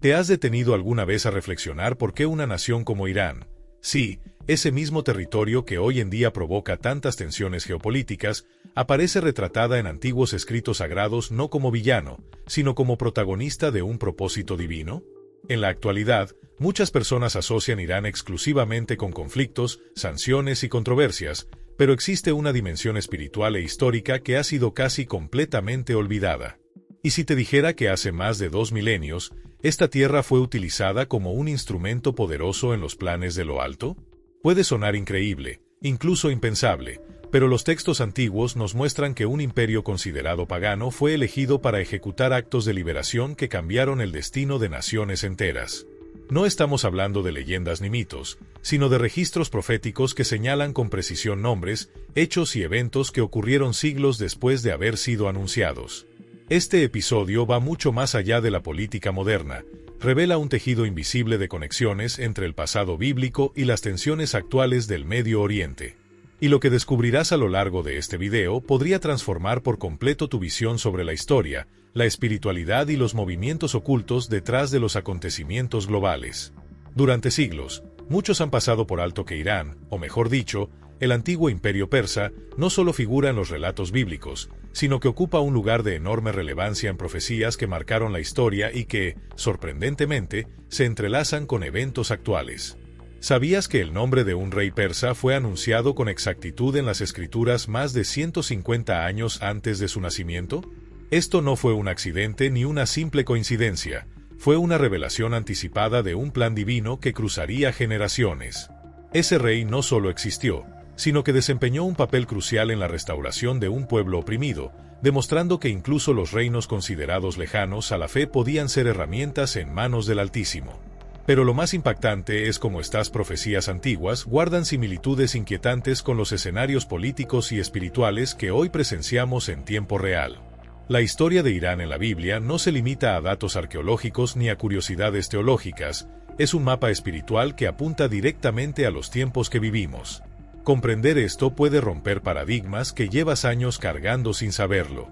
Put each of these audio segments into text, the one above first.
¿Te has detenido alguna vez a reflexionar por qué una nación como Irán, sí, ese mismo territorio que hoy en día provoca tantas tensiones geopolíticas, aparece retratada en antiguos escritos sagrados no como villano, sino como protagonista de un propósito divino? En la actualidad, muchas personas asocian Irán exclusivamente con conflictos, sanciones y controversias, pero existe una dimensión espiritual e histórica que ha sido casi completamente olvidada. ¿Y si te dijera que hace más de 2 milenios, esta tierra fue utilizada como un instrumento poderoso en los planes de lo alto? Puede sonar increíble, incluso impensable, pero los textos antiguos nos muestran que un imperio considerado pagano fue elegido para ejecutar actos de liberación que cambiaron el destino de naciones enteras. No estamos hablando de leyendas ni mitos, sino de registros proféticos que señalan con precisión nombres, hechos y eventos que ocurrieron siglos después de haber sido anunciados. Este episodio va mucho más allá de la política moderna, revela un tejido invisible de conexiones entre el pasado bíblico y las tensiones actuales del Medio Oriente. Y lo que descubrirás a lo largo de este video podría transformar por completo tu visión sobre la historia, la espiritualidad y los movimientos ocultos detrás de los acontecimientos globales. Durante siglos, muchos han pasado por alto que Irán, o mejor dicho, el antiguo imperio persa, no solo figura en los relatos bíblicos, sino que ocupa un lugar de enorme relevancia en profecías que marcaron la historia y que, sorprendentemente, se entrelazan con eventos actuales. ¿Sabías que el nombre de un rey persa fue anunciado con exactitud en las escrituras más de 150 años antes de su nacimiento? Esto no fue un accidente ni una simple coincidencia, fue una revelación anticipada de un plan divino que cruzaría generaciones. Ese rey no solo existió, sino que desempeñó un papel crucial en la restauración de un pueblo oprimido, demostrando que incluso los reinos considerados lejanos a la fe podían ser herramientas en manos del Altísimo. Pero lo más impactante es cómo estas profecías antiguas guardan similitudes inquietantes con los escenarios políticos y espirituales que hoy presenciamos en tiempo real. La historia de Irán en la Biblia no se limita a datos arqueológicos ni a curiosidades teológicas, es un mapa espiritual que apunta directamente a los tiempos que vivimos. Comprender esto puede romper paradigmas que llevas años cargando sin saberlo.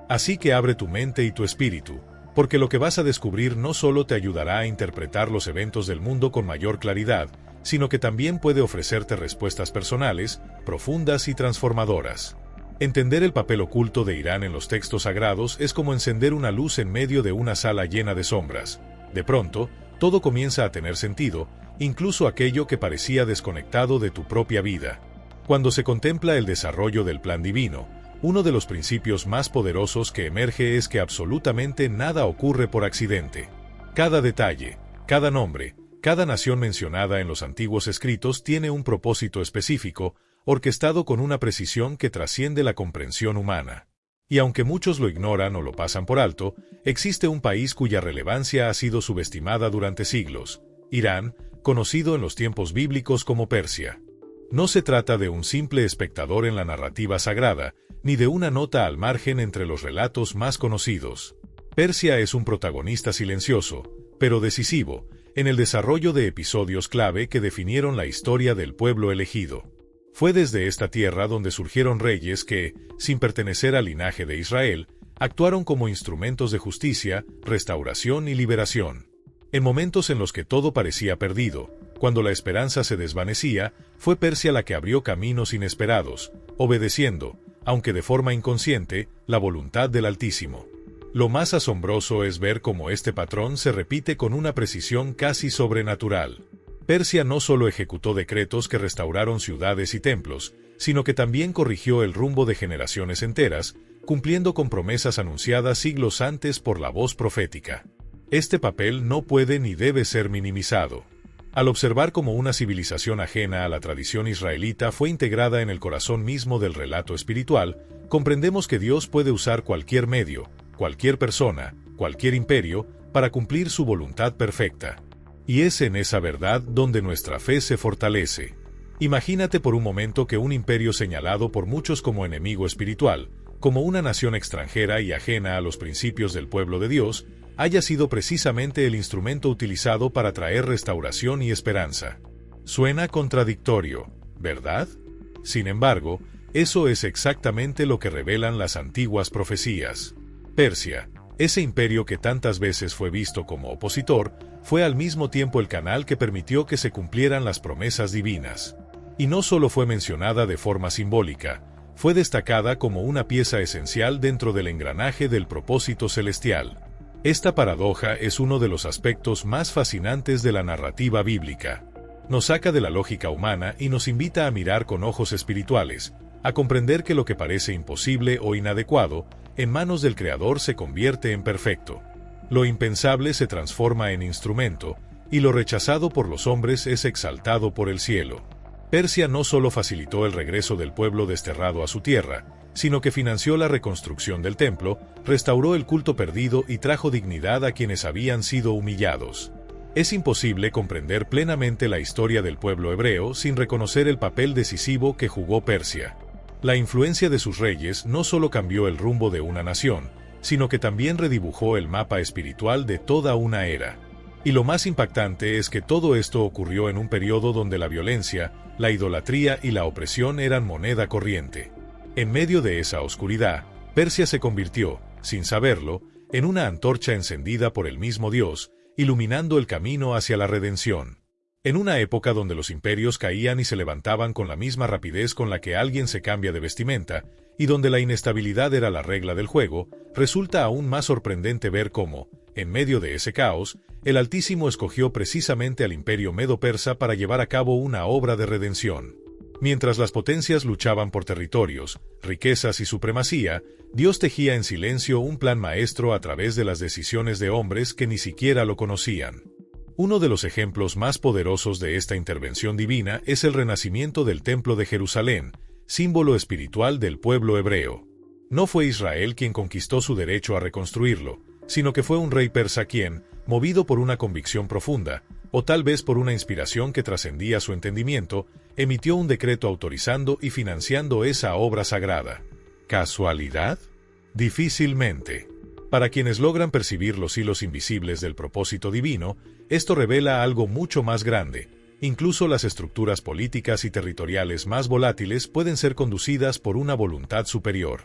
Así que abre tu mente y tu espíritu, porque lo que vas a descubrir no solo te ayudará a interpretar los eventos del mundo con mayor claridad, sino que también puede ofrecerte respuestas personales, profundas y transformadoras. Entender el papel oculto de Irán en los textos sagrados es como encender una luz en medio de una sala llena de sombras. De pronto, todo comienza a tener sentido, incluso aquello que parecía desconectado de tu propia vida. Cuando se contempla el desarrollo del plan divino, uno de los principios más poderosos que emerge es que absolutamente nada ocurre por accidente. Cada detalle, cada nombre, cada nación mencionada en los antiguos escritos tiene un propósito específico, orquestado con una precisión que trasciende la comprensión humana. Y aunque muchos lo ignoran o lo pasan por alto, existe un país cuya relevancia ha sido subestimada durante siglos: Irán, conocido en los tiempos bíblicos como Persia. No se trata de un simple espectador en la narrativa sagrada, ni de una nota al margen entre los relatos más conocidos. Persia es un protagonista silencioso, pero decisivo, en el desarrollo de episodios clave que definieron la historia del pueblo elegido. Fue desde esta tierra donde surgieron reyes que, sin pertenecer al linaje de Israel, actuaron como instrumentos de justicia, restauración y liberación. En momentos en los que todo parecía perdido, cuando la esperanza se desvanecía, fue Persia la que abrió caminos inesperados, obedeciendo, aunque de forma inconsciente, la voluntad del Altísimo. Lo más asombroso es ver cómo este patrón se repite con una precisión casi sobrenatural. Persia no solo ejecutó decretos que restauraron ciudades y templos, sino que también corrigió el rumbo de generaciones enteras, cumpliendo con promesas anunciadas siglos antes por la voz profética. Este papel no puede ni debe ser minimizado. Al observar cómo una civilización ajena a la tradición israelita fue integrada en el corazón mismo del relato espiritual, comprendemos que Dios puede usar cualquier medio, cualquier persona, cualquier imperio, para cumplir su voluntad perfecta. Y es en esa verdad donde nuestra fe se fortalece. Imagínate por un momento que un imperio señalado por muchos como enemigo espiritual, como una nación extranjera y ajena a los principios del pueblo de Dios, haya sido precisamente el instrumento utilizado para traer restauración y esperanza. Suena contradictorio, ¿verdad? Sin embargo, eso es exactamente lo que revelan las antiguas profecías. Persia, Ese imperio que tantas veces fue visto como opositor, fue al mismo tiempo el canal que permitió que se cumplieran las promesas divinas. Y no solo fue mencionada de forma simbólica, fue destacada como una pieza esencial dentro del engranaje del propósito celestial. Esta paradoja es uno de los aspectos más fascinantes de la narrativa bíblica. Nos saca de la lógica humana y nos invita a mirar con ojos espirituales, a comprender que lo que parece imposible o inadecuado, en manos del Creador se convierte en perfecto. Lo impensable se transforma en instrumento, y lo rechazado por los hombres es exaltado por el cielo. Persia no solo facilitó el regreso del pueblo desterrado a su tierra, sino que financió la reconstrucción del templo, restauró el culto perdido y trajo dignidad a quienes habían sido humillados. Es imposible comprender plenamente la historia del pueblo hebreo sin reconocer el papel decisivo que jugó Persia. La influencia de sus reyes no solo cambió el rumbo de una nación, sino que también redibujó el mapa espiritual de toda una era. Y lo más impactante es que todo esto ocurrió en un periodo donde la violencia, la idolatría y la opresión eran moneda corriente. En medio de esa oscuridad, Persia se convirtió, sin saberlo, en una antorcha encendida por el mismo Dios, iluminando el camino hacia la redención. En una época donde los imperios caían y se levantaban con la misma rapidez con la que alguien se cambia de vestimenta, y donde la inestabilidad era la regla del juego, resulta aún más sorprendente ver cómo, en medio de ese caos, el Altísimo escogió precisamente al imperio medo-persa para llevar a cabo una obra de redención. Mientras las potencias luchaban por territorios, riquezas y supremacía, Dios tejía en silencio un plan maestro a través de las decisiones de hombres que ni siquiera lo conocían. Uno de los ejemplos más poderosos de esta intervención divina es el renacimiento del Templo de Jerusalén, símbolo espiritual del pueblo hebreo. No fue Israel quien conquistó su derecho a reconstruirlo, sino que fue un rey persa quien, movido por una convicción profunda, o tal vez por una inspiración que trascendía su entendimiento, emitió un decreto autorizando y financiando esa obra sagrada. ¿Casualidad? Difícilmente. Para quienes logran percibir los hilos invisibles del propósito divino, esto revela algo mucho más grande. Incluso las estructuras políticas y territoriales más volátiles pueden ser conducidas por una voluntad superior.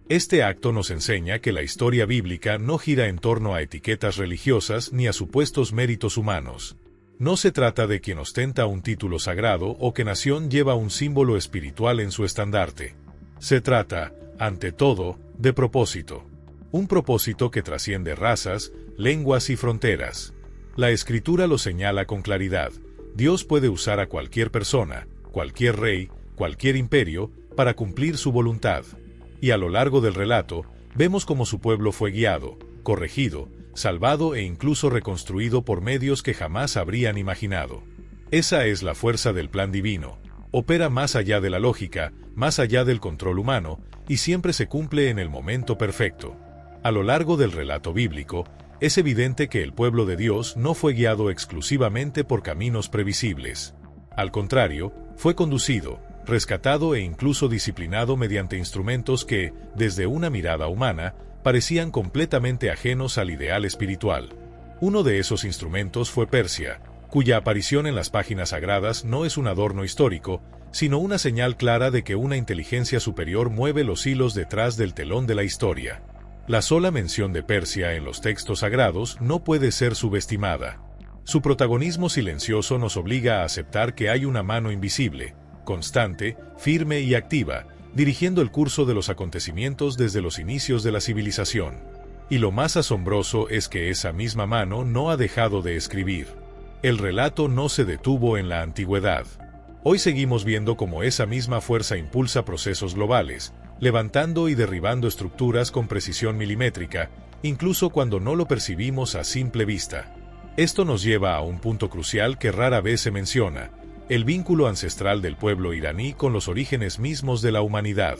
Este acto nos enseña que la historia bíblica no gira en torno a etiquetas religiosas ni a supuestos méritos humanos. No se trata de quien ostenta un título sagrado o qué nación lleva un símbolo espiritual en su estandarte. Se trata, ante todo, de propósito. Un propósito que trasciende razas, lenguas y fronteras. La Escritura lo señala con claridad. Dios puede usar a cualquier persona, cualquier rey, cualquier imperio, para cumplir su voluntad. Y a lo largo del relato, vemos cómo su pueblo fue guiado, corregido, salvado e incluso reconstruido por medios que jamás habrían imaginado. Esa es la fuerza del plan divino. Opera más allá de la lógica, más allá del control humano, y siempre se cumple en el momento perfecto. A lo largo del relato bíblico, es evidente que el pueblo de Dios no fue guiado exclusivamente por caminos previsibles. Al contrario, fue conducido, rescatado e incluso disciplinado mediante instrumentos que, desde una mirada humana, parecían completamente ajenos al ideal espiritual. Uno de esos instrumentos fue Persia, cuya aparición en las páginas sagradas no es un adorno histórico, sino una señal clara de que una inteligencia superior mueve los hilos detrás del telón de la historia. La sola mención de Persia en los textos sagrados no puede ser subestimada. Su protagonismo silencioso nos obliga a aceptar que hay una mano invisible, constante, firme y activa, dirigiendo el curso de los acontecimientos desde los inicios de la civilización. Y lo más asombroso es que esa misma mano no ha dejado de escribir. El relato no se detuvo en la antigüedad. Hoy seguimos viendo cómo esa misma fuerza impulsa procesos globales, levantando y derribando estructuras con precisión milimétrica, incluso cuando no lo percibimos a simple vista. Esto nos lleva a un punto crucial que rara vez se menciona: el vínculo ancestral del pueblo iraní con los orígenes mismos de la humanidad.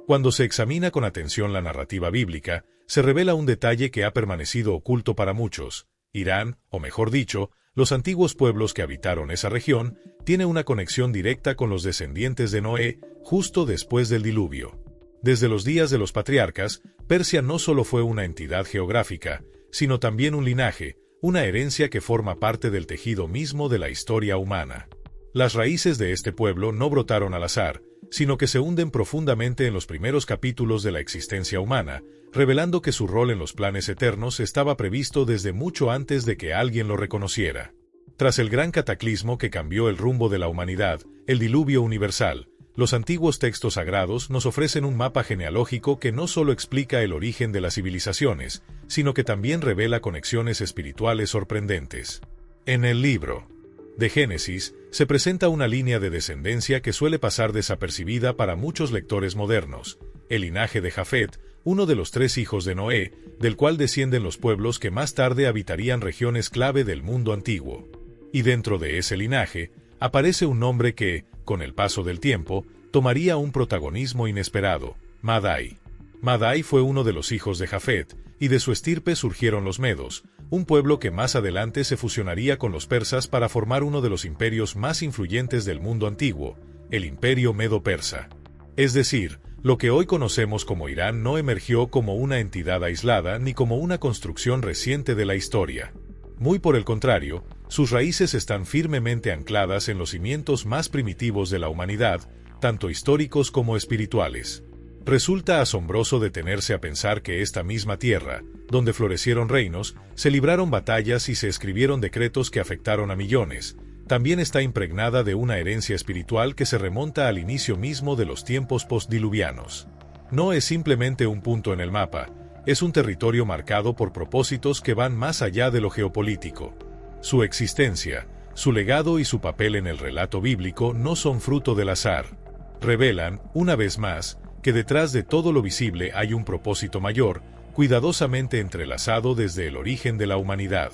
Cuando se examina con atención la narrativa bíblica, se revela un detalle que ha permanecido oculto para muchos. Irán, o mejor dicho, los antiguos pueblos que habitaron esa región, tiene una conexión directa con los descendientes de Noé, justo después del diluvio. Desde los días de los patriarcas, Persia no solo fue una entidad geográfica, sino también un linaje, una herencia que forma parte del tejido mismo de la historia humana. Las raíces de este pueblo no brotaron al azar, sino que se hunden profundamente en los primeros capítulos de la existencia humana, revelando que su rol en los planes eternos estaba previsto desde mucho antes de que alguien lo reconociera. Tras el gran cataclismo que cambió el rumbo de la humanidad, el diluvio universal, los antiguos textos sagrados nos ofrecen un mapa genealógico que no solo explica el origen de las civilizaciones, sino que también revela conexiones espirituales sorprendentes. En el libro de Génesis, se presenta una línea de descendencia que suele pasar desapercibida para muchos lectores modernos, el linaje de Jafet, uno de los 3 hijos de Noé, del cual descienden los pueblos que más tarde habitarían regiones clave del mundo antiguo. Y dentro de ese linaje, aparece un nombre que, con el paso del tiempo, tomaría un protagonismo inesperado: Madai. Madai fue uno de los hijos de Jafet, y de su estirpe surgieron los medos, un pueblo que más adelante se fusionaría con los persas para formar uno de los imperios más influyentes del mundo antiguo, el Imperio Medo-Persa. Es decir, lo que hoy conocemos como Irán no emergió como una entidad aislada ni como una construcción reciente de la historia. Muy por el contrario, sus raíces están firmemente ancladas en los cimientos más primitivos de la humanidad, tanto históricos como espirituales. Resulta asombroso detenerse a pensar que esta misma tierra, donde florecieron reinos, se libraron batallas y se escribieron decretos que afectaron a millones, también está impregnada de una herencia espiritual que se remonta al inicio mismo de los tiempos postdiluvianos. No es simplemente un punto en el mapa, es un territorio marcado por propósitos que van más allá de lo geopolítico. Su existencia, su legado y su papel en el relato bíblico no son fruto del azar. Revelan, una vez más, que detrás de todo lo visible hay un propósito mayor, cuidadosamente entrelazado desde el origen de la humanidad.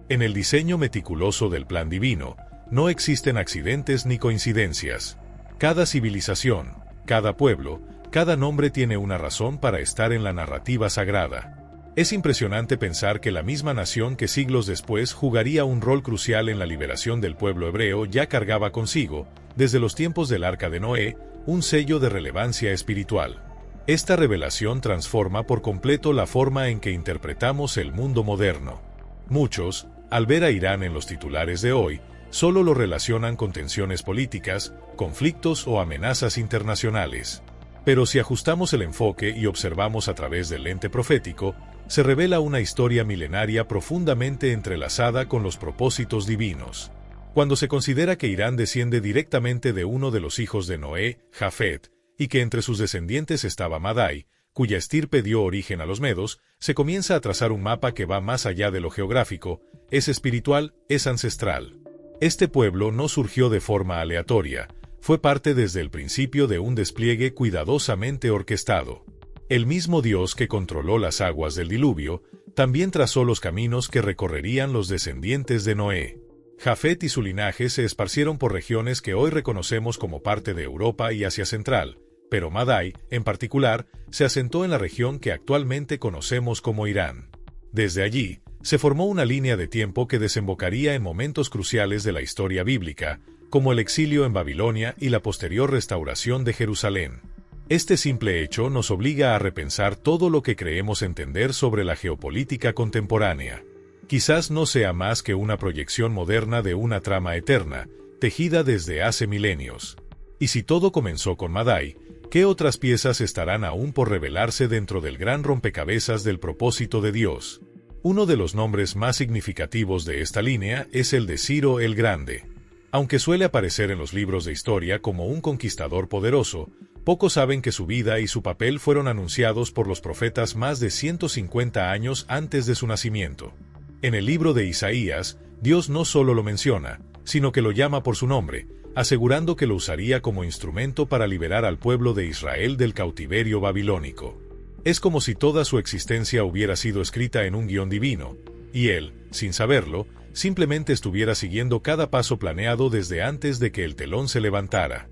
En el diseño meticuloso del plan divino, no existen accidentes ni coincidencias. Cada civilización, cada pueblo, cada nombre tiene una razón para estar en la narrativa sagrada. Es impresionante pensar que la misma nación que siglos después jugaría un rol crucial en la liberación del pueblo hebreo ya cargaba consigo, desde los tiempos del Arca de Noé, un sello de relevancia espiritual. Esta revelación transforma por completo la forma en que interpretamos el mundo moderno. Muchos, al ver a Irán en los titulares de hoy, solo lo relacionan con tensiones políticas, conflictos o amenazas internacionales. Pero si ajustamos el enfoque y observamos a través del lente profético, se revela una historia milenaria profundamente entrelazada con los propósitos divinos. Cuando se considera que Irán desciende directamente de uno de los hijos de Noé, Jafet, y que entre sus descendientes estaba Madai, cuya estirpe dio origen a los medos, se comienza a trazar un mapa que va más allá de lo geográfico, es espiritual, es ancestral. Este pueblo no surgió de forma aleatoria, fue parte desde el principio de un despliegue cuidadosamente orquestado. El mismo Dios que controló las aguas del diluvio, también trazó los caminos que recorrerían los descendientes de Noé. Jafet y su linaje se esparcieron por regiones que hoy reconocemos como parte de Europa y Asia Central, pero Madai, en particular, se asentó en la región que actualmente conocemos como Irán. Desde allí, se formó una línea de tiempo que desembocaría en momentos cruciales de la historia bíblica, como el exilio en Babilonia y la posterior restauración de Jerusalén. Este simple hecho nos obliga a repensar todo lo que creemos entender sobre la geopolítica contemporánea. Quizás no sea más que una proyección moderna de una trama eterna, tejida desde hace milenios. Y si todo comenzó con Madai, ¿qué otras piezas estarán aún por revelarse dentro del gran rompecabezas del propósito de Dios? Uno de los nombres más significativos de esta línea es el de Ciro el Grande. Aunque suele aparecer en los libros de historia como un conquistador poderoso, pocos saben que su vida y su papel fueron anunciados por los profetas más de 150 años antes de su nacimiento. En el libro de Isaías, Dios no solo lo menciona, sino que lo llama por su nombre, asegurando que lo usaría como instrumento para liberar al pueblo de Israel del cautiverio babilónico. Es como si toda su existencia hubiera sido escrita en un guión divino, y él, sin saberlo, simplemente estuviera siguiendo cada paso planeado desde antes de que el telón se levantara.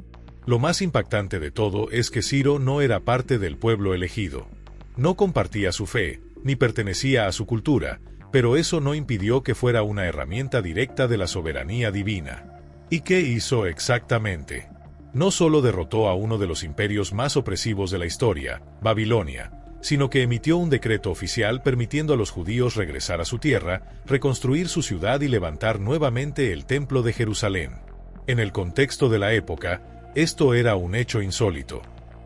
Lo más impactante de todo es que Ciro no era parte del pueblo elegido. No compartía su fe, ni pertenecía a su cultura, pero eso no impidió que fuera una herramienta directa de la soberanía divina. ¿Y qué hizo exactamente? No solo derrotó a uno de los imperios más opresivos de la historia, Babilonia, sino que emitió un decreto oficial permitiendo a los judíos regresar a su tierra, reconstruir su ciudad y levantar nuevamente el Templo de Jerusalén. En el contexto de la época, Esto era un hecho insólito.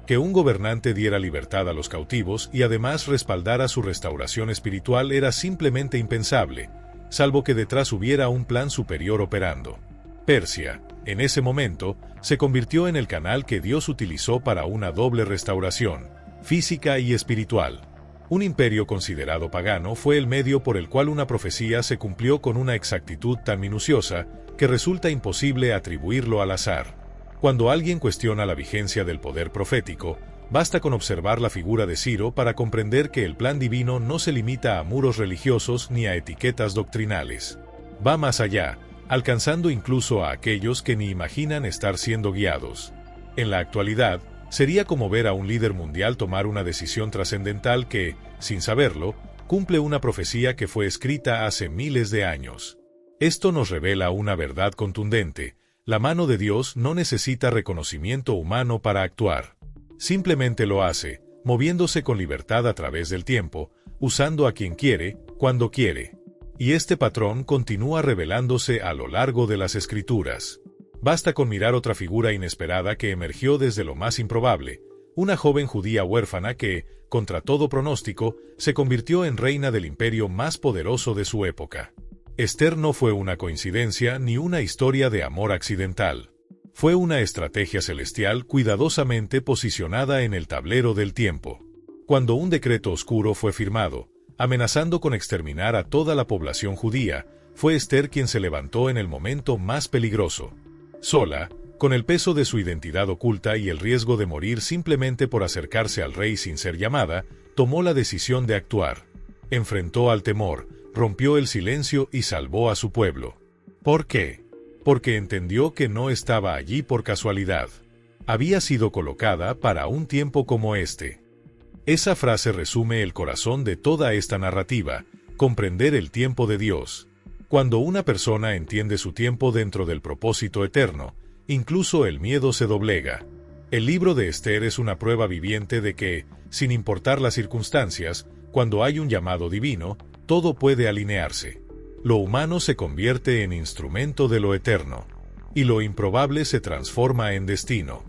Que un gobernante diera libertad a los cautivos y además respaldara su restauración espiritual era simplemente impensable, salvo que detrás hubiera un plan superior operando. Persia, en ese momento, se convirtió en el canal que Dios utilizó para una doble restauración, física y espiritual. Un imperio considerado pagano fue el medio por el cual una profecía se cumplió con una exactitud tan minuciosa que resulta imposible atribuirlo al azar. Cuando alguien cuestiona la vigencia del poder profético, basta con observar la figura de Ciro para comprender que el plan divino no se limita a muros religiosos ni a etiquetas doctrinales. Va más allá, alcanzando incluso a aquellos que ni imaginan estar siendo guiados. En la actualidad, sería como ver a un líder mundial tomar una decisión trascendental que, sin saberlo, cumple una profecía que fue escrita hace miles de años. Esto nos revela una verdad contundente: la mano de Dios no necesita reconocimiento humano para actuar. Simplemente lo hace, moviéndose con libertad a través del tiempo, usando a quien quiere, cuando quiere. Y este patrón continúa revelándose a lo largo de las Escrituras. Basta con mirar otra figura inesperada que emergió desde lo más improbable: una joven judía huérfana que, contra todo pronóstico, se convirtió en reina del imperio más poderoso de su época. Esther no fue una coincidencia ni una historia de amor accidental. Fue una estrategia celestial cuidadosamente posicionada en el tablero del tiempo. Cuando un decreto oscuro fue firmado, amenazando con exterminar a toda la población judía, fue Esther quien se levantó en el momento más peligroso. Sola, con el peso de su identidad oculta y el riesgo de morir simplemente por acercarse al rey sin ser llamada, tomó la decisión de actuar. Enfrentó al temor, rompió el silencio y salvó a su pueblo. ¿Por qué? Porque entendió que no estaba allí por casualidad. Había sido colocada para un tiempo como este. Esa frase resume el corazón de toda esta narrativa: comprender el tiempo de Dios. Cuando una persona entiende su tiempo dentro del propósito eterno, incluso el miedo se doblega. El libro de Esther es una prueba viviente de que, sin importar las circunstancias, cuando hay un llamado divino, todo puede alinearse. Lo humano se convierte en instrumento de lo eterno, y lo improbable se transforma en destino.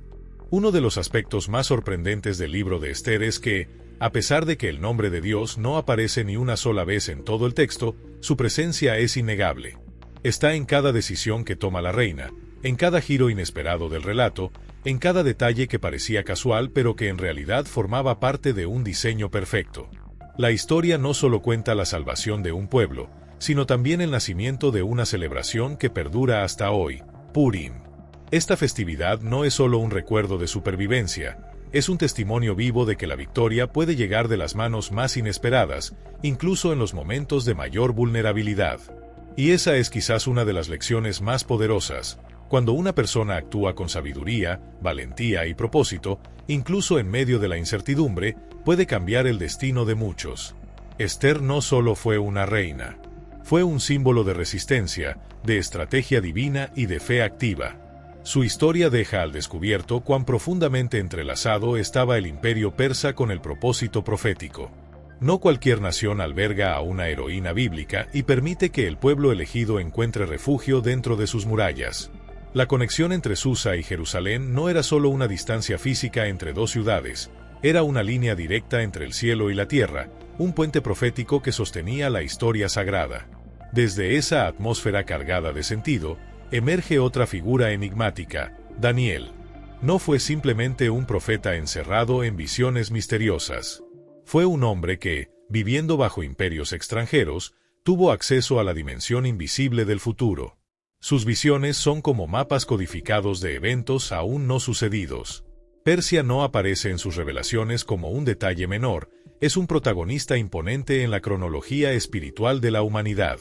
Uno de los aspectos más sorprendentes del libro de Esther es que, a pesar de que el nombre de Dios no aparece ni una sola vez en todo el texto, su presencia es innegable. Está en cada decisión que toma la reina, en cada giro inesperado del relato, en cada detalle que parecía casual pero que en realidad formaba parte de un diseño perfecto. La historia no solo cuenta la salvación de un pueblo, sino también el nacimiento de una celebración que perdura hasta hoy, Purim. Esta festividad no es solo un recuerdo de supervivencia, es un testimonio vivo de que la victoria puede llegar de las manos más inesperadas, incluso en los momentos de mayor vulnerabilidad. Y esa es quizás una de las lecciones más poderosas: cuando una persona actúa con sabiduría, valentía y propósito, incluso en medio de la incertidumbre, puede cambiar el destino de muchos. Esther no solo fue una reina, fue un símbolo de resistencia, de estrategia divina y de fe activa. Su historia deja al descubierto cuán profundamente entrelazado estaba el imperio persa con el propósito profético. No cualquier nación alberga a una heroína bíblica y permite que el pueblo elegido encuentre refugio dentro de sus murallas. La conexión entre Susa y Jerusalén no era solo una distancia física entre dos ciudades, era una línea directa entre el cielo y la tierra, un puente profético que sostenía la historia sagrada. Desde esa atmósfera cargada de sentido, emerge otra figura enigmática: Daniel. No fue simplemente un profeta encerrado en visiones misteriosas. Fue un hombre que, viviendo bajo imperios extranjeros, tuvo acceso a la dimensión invisible del futuro. Sus visiones son como mapas codificados de eventos aún no sucedidos. Persia no aparece en sus revelaciones como un detalle menor, es un protagonista imponente en la cronología espiritual de la humanidad.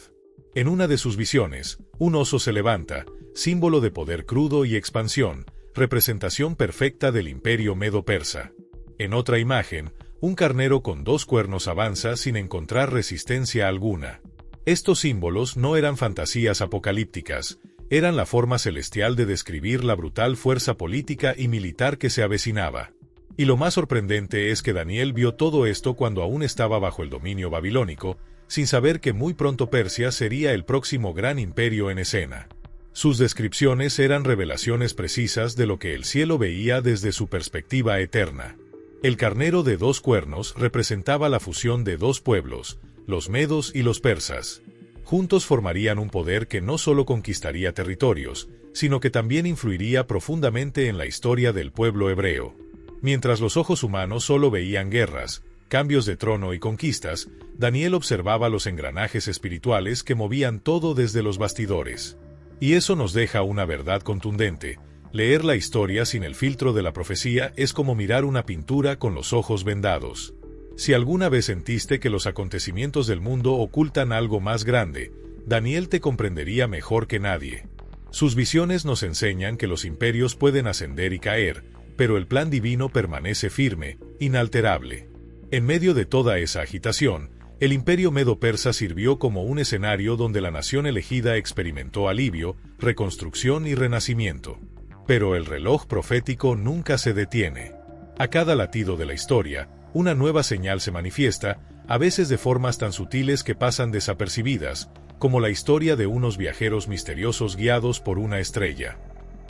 En una de sus visiones, un oso se levanta, símbolo de poder crudo y expansión, representación perfecta del imperio medo-persa. En otra imagen, un carnero con dos cuernos avanza sin encontrar resistencia alguna. Estos símbolos no eran fantasías apocalípticas, eran la forma celestial de describir la brutal fuerza política y militar que se avecinaba. Y lo más sorprendente es que Daniel vio todo esto cuando aún estaba bajo el dominio babilónico, sin saber que muy pronto Persia sería el próximo gran imperio en escena. Sus descripciones eran revelaciones precisas de lo que el cielo veía desde su perspectiva eterna. El carnero de 2 cuernos representaba la fusión de 2 pueblos, los medos y los persas. Juntos formarían un poder que no solo conquistaría territorios, sino que también influiría profundamente en la historia del pueblo hebreo. Mientras los ojos humanos solo veían guerras, cambios de trono y conquistas, Daniel observaba los engranajes espirituales que movían todo desde los bastidores. Y eso nos deja una verdad contundente: leer la historia sin el filtro de la profecía es como mirar una pintura con los ojos vendados. Si alguna vez sentiste que los acontecimientos del mundo ocultan algo más grande, Daniel te comprendería mejor que nadie. Sus visiones nos enseñan que los imperios pueden ascender y caer, pero el plan divino permanece firme, inalterable. En medio de toda esa agitación, el imperio medo-persa sirvió como un escenario donde la nación elegida experimentó alivio, reconstrucción y renacimiento. Pero el reloj profético nunca se detiene. A cada latido de la historia, una nueva señal se manifiesta, a veces de formas tan sutiles que pasan desapercibidas, como la historia de unos viajeros misteriosos guiados por una estrella.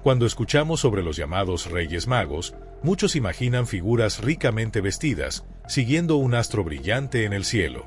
Cuando escuchamos sobre los llamados Reyes Magos, muchos imaginan figuras ricamente vestidas, siguiendo un astro brillante en el cielo.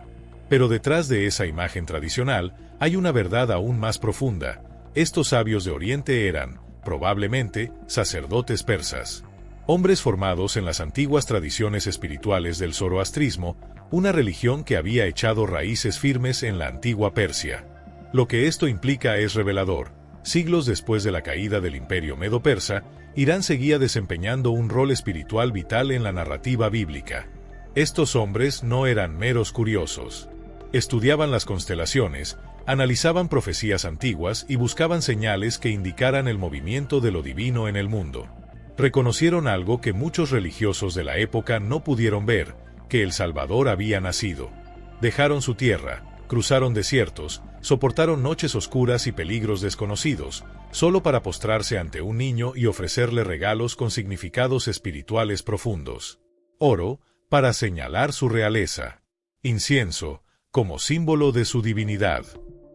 Pero detrás de esa imagen tradicional, hay una verdad aún más profunda. Estos sabios de Oriente eran, probablemente, sacerdotes persas. Hombres formados en las antiguas tradiciones espirituales del zoroastrismo, una religión que había echado raíces firmes en la antigua Persia. Lo que esto implica es revelador. Siglos después de la caída del imperio medo-persa, Irán seguía desempeñando un rol espiritual vital en la narrativa bíblica. Estos hombres no eran meros curiosos. Estudiaban las constelaciones, analizaban profecías antiguas y buscaban señales que indicaran el movimiento de lo divino en el mundo. Reconocieron algo que muchos religiosos de la época no pudieron ver, que el Salvador había nacido. Dejaron su tierra, cruzaron desiertos, soportaron noches oscuras y peligros desconocidos, solo para postrarse ante un niño y ofrecerle regalos con significados espirituales profundos. Oro, para señalar su realeza. Incienso, como símbolo de su divinidad.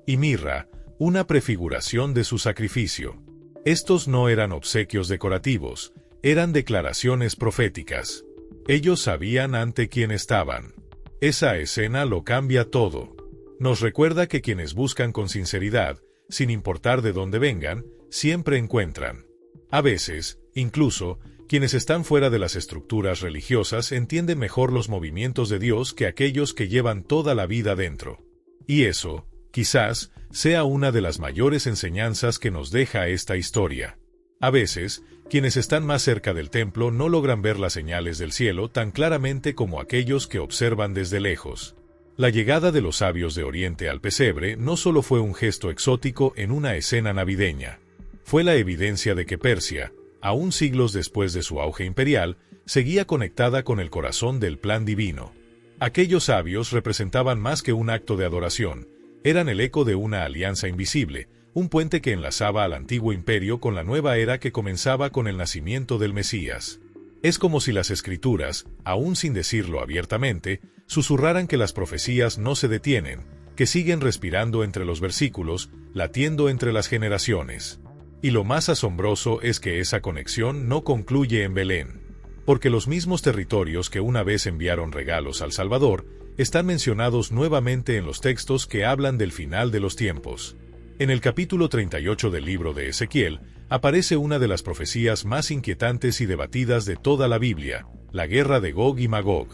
Y mirra, una prefiguración de su sacrificio. Estos no eran obsequios decorativos, eran declaraciones proféticas. Ellos sabían ante quién estaban. Esa escena lo cambia todo. Nos recuerda que quienes buscan con sinceridad, sin importar de dónde vengan, siempre encuentran. A veces, incluso, quienes están fuera de las estructuras religiosas entienden mejor los movimientos de Dios que aquellos que llevan toda la vida dentro. Y eso, quizás, sea una de las mayores enseñanzas que nos deja esta historia. A veces, quienes están más cerca del templo no logran ver las señales del cielo tan claramente como aquellos que observan desde lejos. La llegada de los sabios de Oriente al pesebre no solo fue un gesto exótico en una escena navideña. Fue la evidencia de que Persia, aún siglos después de su auge imperial, seguía conectada con el corazón del plan divino. Aquellos sabios representaban más que un acto de adoración, eran el eco de una alianza invisible, un puente que enlazaba al antiguo imperio con la nueva era que comenzaba con el nacimiento del Mesías. Es como si las escrituras, aún sin decirlo abiertamente, susurraran que las profecías no se detienen, que siguen respirando entre los versículos, latiendo entre las generaciones. Y lo más asombroso es que esa conexión no concluye en Belén, porque los mismos territorios que una vez enviaron regalos al Salvador, están mencionados nuevamente en los textos que hablan del final de los tiempos. En el capítulo 38 del libro de Ezequiel, aparece una de las profecías más inquietantes y debatidas de toda la Biblia, la guerra de Gog y Magog.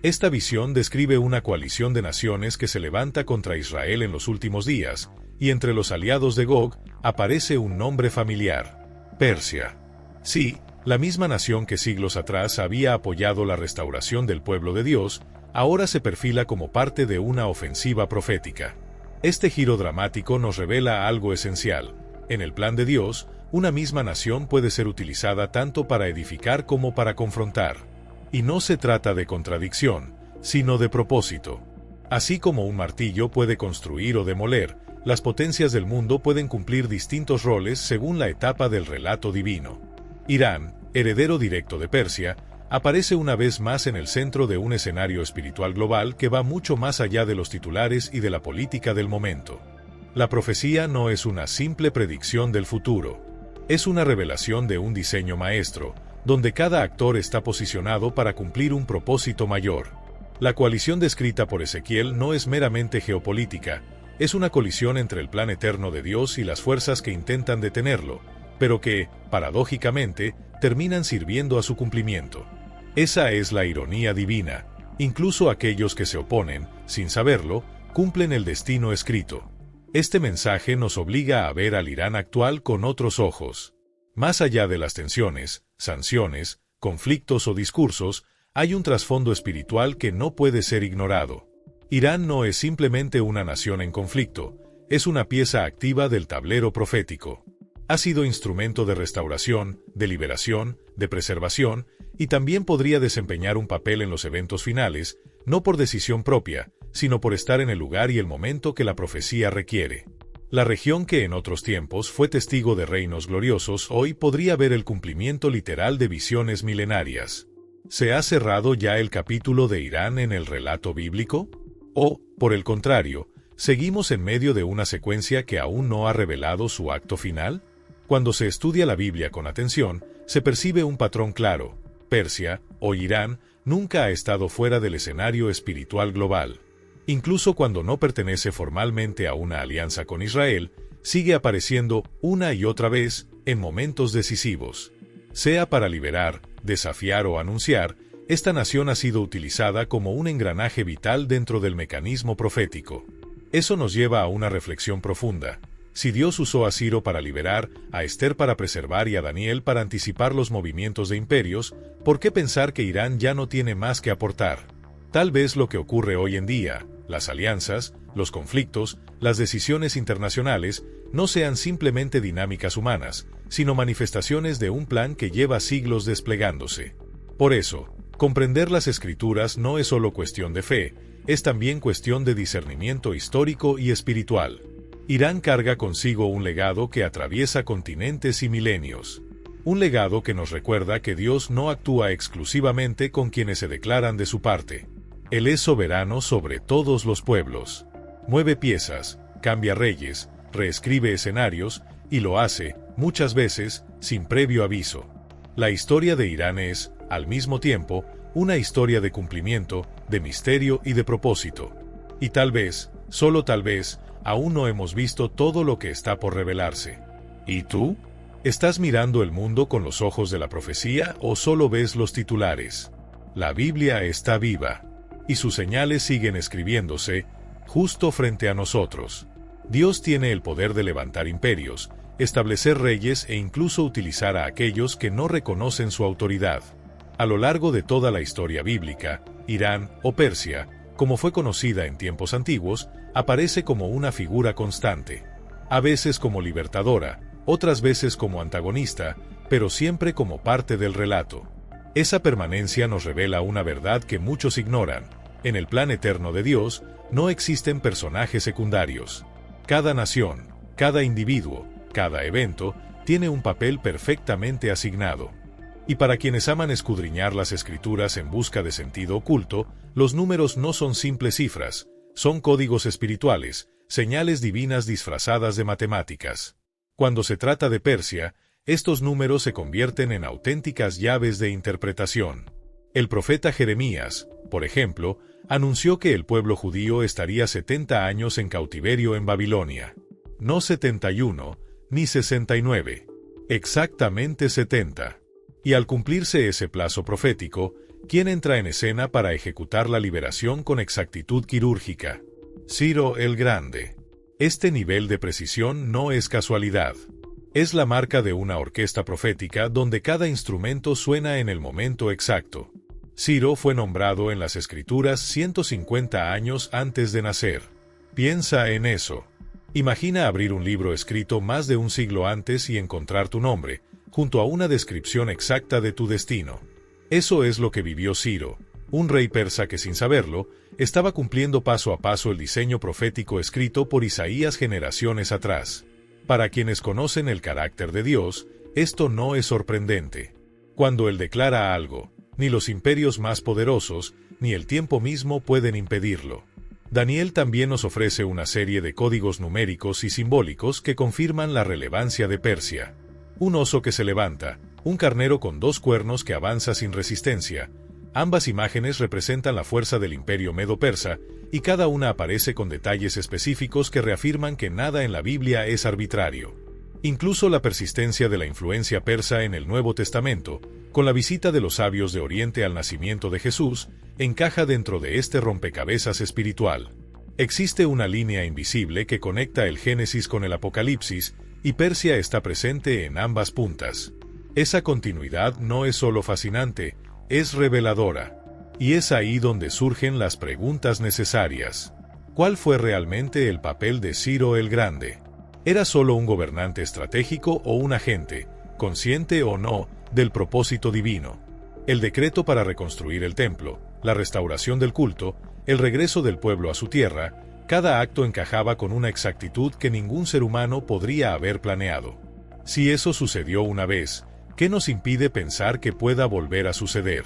Esta visión describe una coalición de naciones que se levanta contra Israel en los últimos días, y entre los aliados de Gog aparece un nombre familiar: Persia. Sí, la misma nación que siglos atrás había apoyado la restauración del pueblo de Dios, ahora se perfila como parte de una ofensiva profética. Este giro dramático nos revela algo esencial. En el plan de Dios, una misma nación puede ser utilizada tanto para edificar como para confrontar. Y no se trata de contradicción, sino de propósito. Así como un martillo puede construir o demoler, las potencias del mundo pueden cumplir distintos roles según la etapa del relato divino. Irán, heredero directo de Persia, aparece una vez más en el centro de un escenario espiritual global que va mucho más allá de los titulares y de la política del momento. La profecía no es una simple predicción del futuro. Es una revelación de un diseño maestro, donde cada actor está posicionado para cumplir un propósito mayor. La coalición descrita por Ezequiel no es meramente geopolítica, es una colisión entre el plan eterno de Dios y las fuerzas que intentan detenerlo, pero que, paradójicamente, terminan sirviendo a su cumplimiento. Esa es la ironía divina. Incluso aquellos que se oponen, sin saberlo, cumplen el destino escrito. Este mensaje nos obliga a ver al Irán actual con otros ojos. Más allá de las tensiones, sanciones, conflictos o discursos, hay un trasfondo espiritual que no puede ser ignorado. Irán no es simplemente una nación en conflicto, es una pieza activa del tablero profético. Ha sido instrumento de restauración, de liberación, de preservación, y también podría desempeñar un papel en los eventos finales, no por decisión propia, sino por estar en el lugar y el momento que la profecía requiere. La región que en otros tiempos fue testigo de reinos gloriosos hoy podría ver el cumplimiento literal de visiones milenarias. ¿Se ha cerrado ya el capítulo de Irán en el relato bíblico? ¿O, por el contrario, seguimos en medio de una secuencia que aún no ha revelado su acto final? Cuando se estudia la Biblia con atención, se percibe un patrón claro. Persia, o Irán, nunca ha estado fuera del escenario espiritual global. Incluso cuando no pertenece formalmente a una alianza con Israel, sigue apareciendo una y otra vez en momentos decisivos. Sea para liberar, desafiar o anunciar, esta nación ha sido utilizada como un engranaje vital dentro del mecanismo profético. Eso nos lleva a una reflexión profunda. Si Dios usó a Ciro para liberar, a Esther para preservar y a Daniel para anticipar los movimientos de imperios, ¿por qué pensar que Irán ya no tiene más que aportar? Tal vez lo que ocurre hoy en día, las alianzas, los conflictos, las decisiones internacionales, no sean simplemente dinámicas humanas, sino manifestaciones de un plan que lleva siglos desplegándose. Por eso, comprender las Escrituras no es solo cuestión de fe, es también cuestión de discernimiento histórico y espiritual. Irán carga consigo un legado que atraviesa continentes y milenios. Un legado que nos recuerda que Dios no actúa exclusivamente con quienes se declaran de su parte. Él es soberano sobre todos los pueblos. Mueve piezas, cambia reyes, reescribe escenarios, y lo hace, muchas veces, sin previo aviso. La historia de Irán es, al mismo tiempo, una historia de cumplimiento, de misterio y de propósito. Y tal vez, solo tal vez, aún no hemos visto todo lo que está por revelarse. ¿Y tú? ¿Estás mirando el mundo con los ojos de la profecía o solo ves los titulares? La Biblia está viva, y sus señales siguen escribiéndose, justo frente a nosotros. Dios tiene el poder de levantar imperios, establecer reyes e incluso utilizar a aquellos que no reconocen su autoridad. A lo largo de toda la historia bíblica, Irán, o Persia, como fue conocida en tiempos antiguos, aparece como una figura constante. A veces como libertadora, otras veces como antagonista, pero siempre como parte del relato. Esa permanencia nos revela una verdad que muchos ignoran. En el plan eterno de Dios, no existen personajes secundarios. Cada nación, cada individuo, cada evento, tiene un papel perfectamente asignado. Y para quienes aman escudriñar las Escrituras en busca de sentido oculto, los números no son simples cifras, son códigos espirituales, señales divinas disfrazadas de matemáticas. Cuando se trata de Persia, estos números se convierten en auténticas llaves de interpretación. El profeta Jeremías, por ejemplo, anunció que el pueblo judío estaría 70 años en cautiverio en Babilonia. No 71, ni 69. Exactamente 70. Y al cumplirse ese plazo profético, ¿quién entra en escena para ejecutar la liberación con exactitud quirúrgica? Ciro el Grande. Este nivel de precisión no es casualidad. Es la marca de una orquesta profética donde cada instrumento suena en el momento exacto. Ciro fue nombrado en las Escrituras 150 años antes de nacer. Piensa en eso. Imagina abrir un libro escrito más de un siglo antes y encontrar tu nombre, junto a una descripción exacta de tu destino. Eso es lo que vivió Ciro, un rey persa que sin saberlo, estaba cumpliendo paso a paso el diseño profético escrito por Isaías generaciones atrás. Para quienes conocen el carácter de Dios, esto no es sorprendente. Cuando Él declara algo, ni los imperios más poderosos, ni el tiempo mismo pueden impedirlo. Daniel también nos ofrece una serie de códigos numéricos y simbólicos que confirman la relevancia de Persia. Un oso que se levanta, un carnero con 2 cuernos que avanza sin resistencia. Ambas imágenes representan la fuerza del imperio medo-persa, y cada una aparece con detalles específicos que reafirman que nada en la Biblia es arbitrario. Incluso la persistencia de la influencia persa en el Nuevo Testamento, con la visita de los sabios de Oriente al nacimiento de Jesús, encaja dentro de este rompecabezas espiritual. Existe una línea invisible que conecta el Génesis con el Apocalipsis, y Persia está presente en ambas puntas. Esa continuidad no es solo fascinante, es reveladora. Y es ahí donde surgen las preguntas necesarias. ¿Cuál fue realmente el papel de Ciro el Grande? ¿Era solo un gobernante estratégico o un agente, consciente o no, del propósito divino? El decreto para reconstruir el templo, la restauración del culto, el regreso del pueblo a su tierra, cada acto encajaba con una exactitud que ningún ser humano podría haber planeado. Si eso sucedió una vez, ¿qué nos impide pensar que pueda volver a suceder?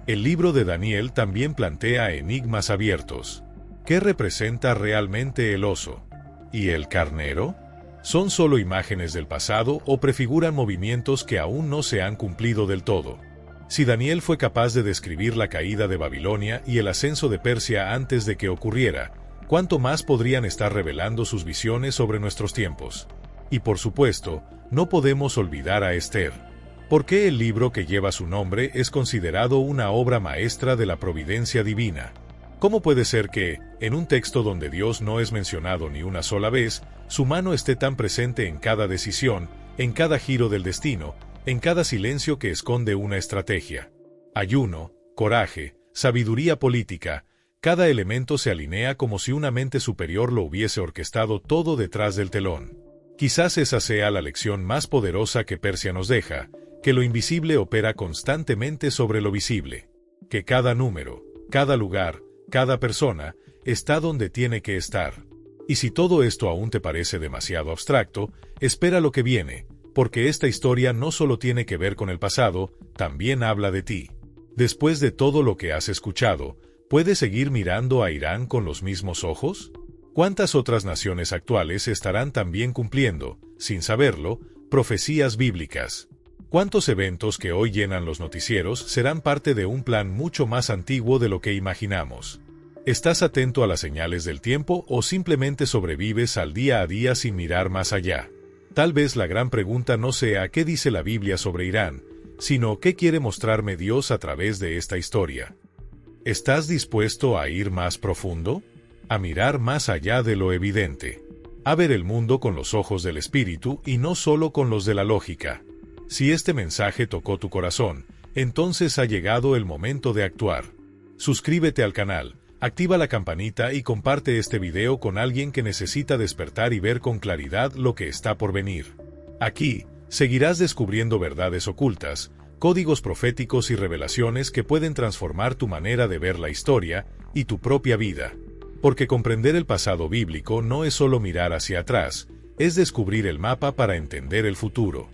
El libro de Daniel también plantea enigmas abiertos. ¿Qué representa realmente el oso? ¿Y el carnero? ¿Son solo imágenes del pasado o prefiguran movimientos que aún no se han cumplido del todo? Si Daniel fue capaz de describir la caída de Babilonia y el ascenso de Persia antes de que ocurriera, ¿cuánto más podrían estar revelando sus visiones sobre nuestros tiempos? Y por supuesto, no podemos olvidar a Esther. ¿Por qué el libro que lleva su nombre es considerado una obra maestra de la providencia divina? ¿Cómo puede ser que, en un texto donde Dios no es mencionado ni una sola vez, su mano esté tan presente en cada decisión, en cada giro del destino, en cada silencio que esconde una estrategia? Ayuno, coraje, sabiduría política, cada elemento se alinea como si una mente superior lo hubiese orquestado todo detrás del telón. Quizás esa sea la lección más poderosa que Persia nos deja, que lo invisible opera constantemente sobre lo visible, que cada número, cada lugar, cada persona, está donde tiene que estar. Y si todo esto aún te parece demasiado abstracto, espera lo que viene, porque esta historia no solo tiene que ver con el pasado, también habla de ti. Después de todo lo que has escuchado, ¿puedes seguir mirando a Irán con los mismos ojos? ¿Cuántas otras naciones actuales estarán también cumpliendo, sin saberlo, profecías bíblicas? ¿Cuántos eventos que hoy llenan los noticieros serán parte de un plan mucho más antiguo de lo que imaginamos? ¿Estás atento a las señales del tiempo o simplemente sobrevives al día a día sin mirar más allá? Tal vez la gran pregunta no sea qué dice la Biblia sobre Irán, sino qué quiere mostrarme Dios a través de esta historia. ¿Estás dispuesto a ir más profundo? A mirar más allá de lo evidente. A ver el mundo con los ojos del espíritu y no solo con los de la lógica. Si este mensaje tocó tu corazón, entonces ha llegado el momento de actuar. Suscríbete al canal, activa la campanita y comparte este video con alguien que necesita despertar y ver con claridad lo que está por venir. Aquí, seguirás descubriendo verdades ocultas, códigos proféticos y revelaciones que pueden transformar tu manera de ver la historia y tu propia vida. Porque comprender el pasado bíblico no es solo mirar hacia atrás, es descubrir el mapa para entender el futuro.